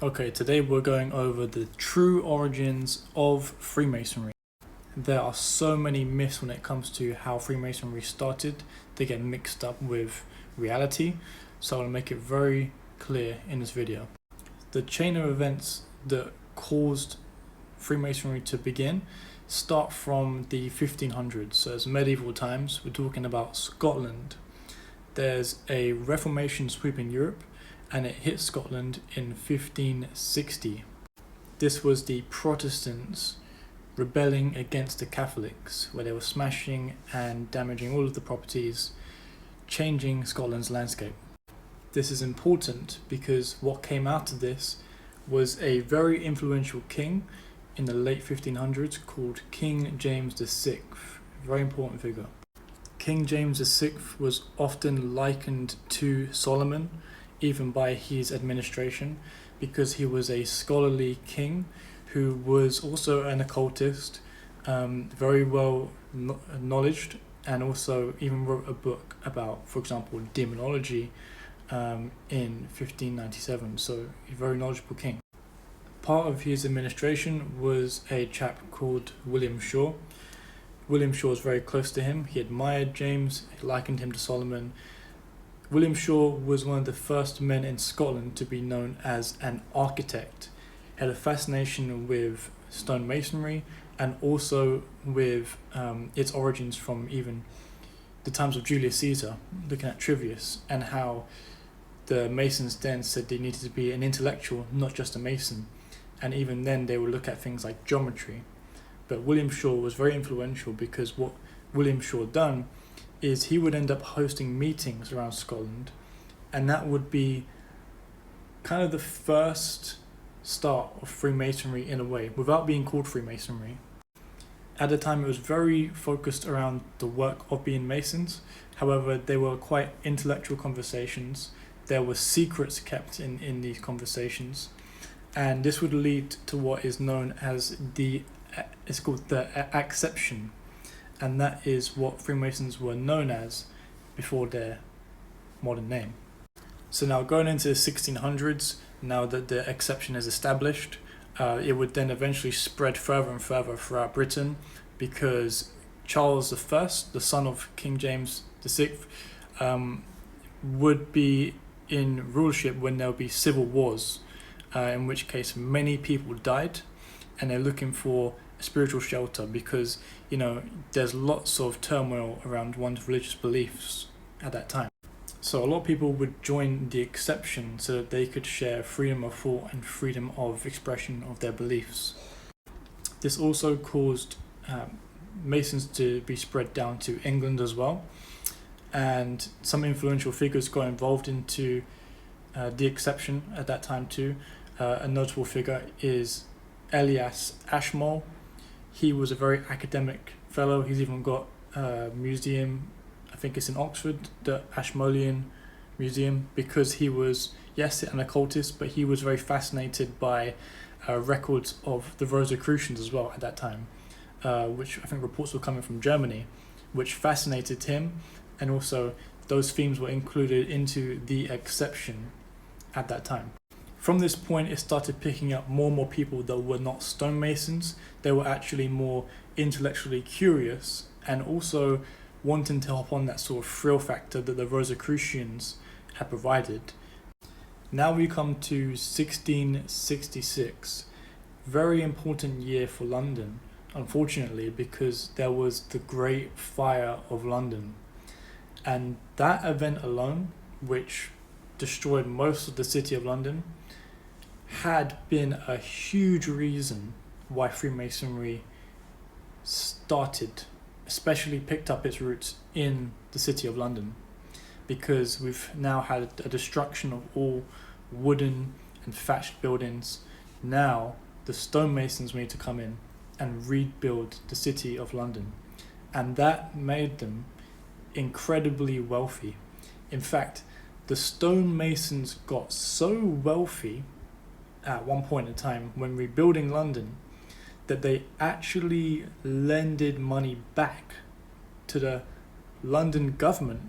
Okay, today we're going over the true origins of Freemasonry. There are so many myths when it comes to how Freemasonry started. They get mixed up with reality, so I'll make it very clear in this video. The chain of events that caused Freemasonry to begin start from the 1500s, so it's medieval times. We're talking about Scotland. There's a Reformation sweeping Europe, and it hit Scotland in 1560. This was the Protestants rebelling against the Catholics, where they were smashing and damaging all of the properties, changing Scotland's landscape. This is important because what came out of this was a very influential king in the late 1500s called King James VI, very important figure. King James VI was often likened to Solomon, even by his administration, because he was a scholarly king who was also an occultist, very well knowledged, and also even wrote a book about, for example, demonology in 1597, so a very knowledgeable king. Part of his administration was a chap called William Shaw. William Shaw was very close to him. He admired James, he likened him to Solomon. William Shaw was one of the first men in Scotland to be known as an architect. He had a fascination with stonemasonry and also with its origins from even the times of Julius Caesar, looking at Trivius and how the Masons then said they needed to be an intellectual, not just a Mason. And even then they would look at things like geometry. But William Shaw was very influential because what William Shaw done is he would end up hosting meetings around Scotland, and that would be kind of the first start of Freemasonry in a way, without being called Freemasonry. At the time it was very focused around the work of being Masons. However, they were quite intellectual conversations. There were secrets kept in these conversations, and this would lead to what is known as it's called the acception. And that is what Freemasons were known as before their modern name. So now going into the 1600s, now that the exception is established, it would then eventually spread further and further throughout Britain, because Charles I, the son of King James VI, would be in rulership when there would be civil wars, in which case many people died, and they're looking for spiritual shelter because there's lots of turmoil around one's religious beliefs at that time. So a lot of people would join the exception so that they could share freedom of thought and freedom of expression of their beliefs. This also caused Masons to be spread down to England as well, and some influential figures got involved into the exception at that time too. A notable figure is Elias Ashmole. He was a very academic fellow. He's even got a museum, I think it's in Oxford, the Ashmolean Museum, because he was, yes, an occultist, but he was very fascinated by records of the Rosicrucians as well at that time, which I think reports were coming from Germany, which fascinated him, and also those themes were included into the exception at that time. From this point, it started picking up more and more people that were not stonemasons. They were actually more intellectually curious and also wanting to hop on that sort of thrill factor that the Rosicrucians had provided. Now we come to 1666. Very important year for London, unfortunately, because there was the Great Fire of London. And that event alone, which destroyed most of the city of London, had been a huge reason why Freemasonry started, especially picked up its roots in the city of London, because we've now had a destruction of all wooden and thatched buildings. Now the stonemasons need to come in and rebuild the city of London, and that made them incredibly wealthy. In fact, the stonemasons got so wealthy at one point in time when rebuilding London that they actually lended money back to the London government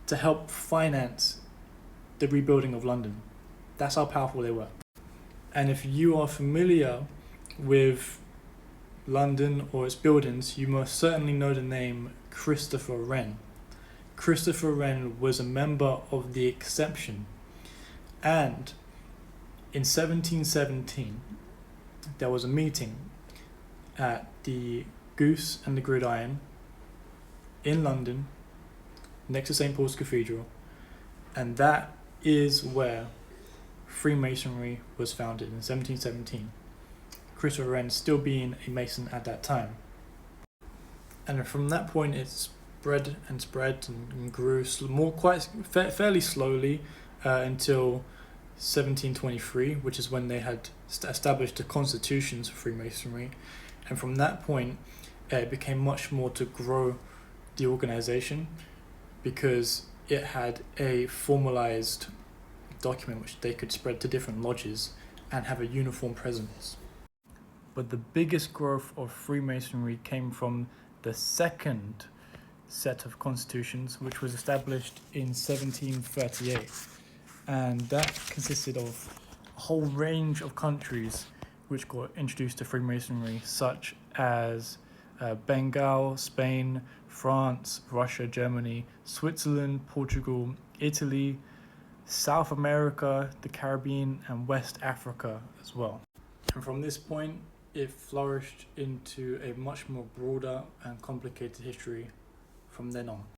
to help finance the rebuilding of London. That's how powerful they were. And if you are familiar with London or its buildings, you must certainly know the name Christopher Wren. Christopher Wren was a member of the Exception, and in 1717 there was a meeting at the Goose and the Gridiron in London next to St. Paul's Cathedral, and that is where Freemasonry was founded in 1717. Christopher Wren still being a Mason at that time. And from that point it spread and grew fairly slowly until 1723, which is when they had established the constitutions of Freemasonry. And from that point it became much more to grow the organization, because it had a formalized document which they could spread to different lodges and have a uniform presence. But the biggest growth of Freemasonry came from the second set of constitutions, which was established in 1738. And that consisted of a whole range of countries which got introduced to Freemasonry, such as Bengal, Spain, France, Russia, Germany, Switzerland, Portugal, Italy, South America, the Caribbean, and West Africa as well. And from this point, it flourished into a much more broader and complicated history from then on.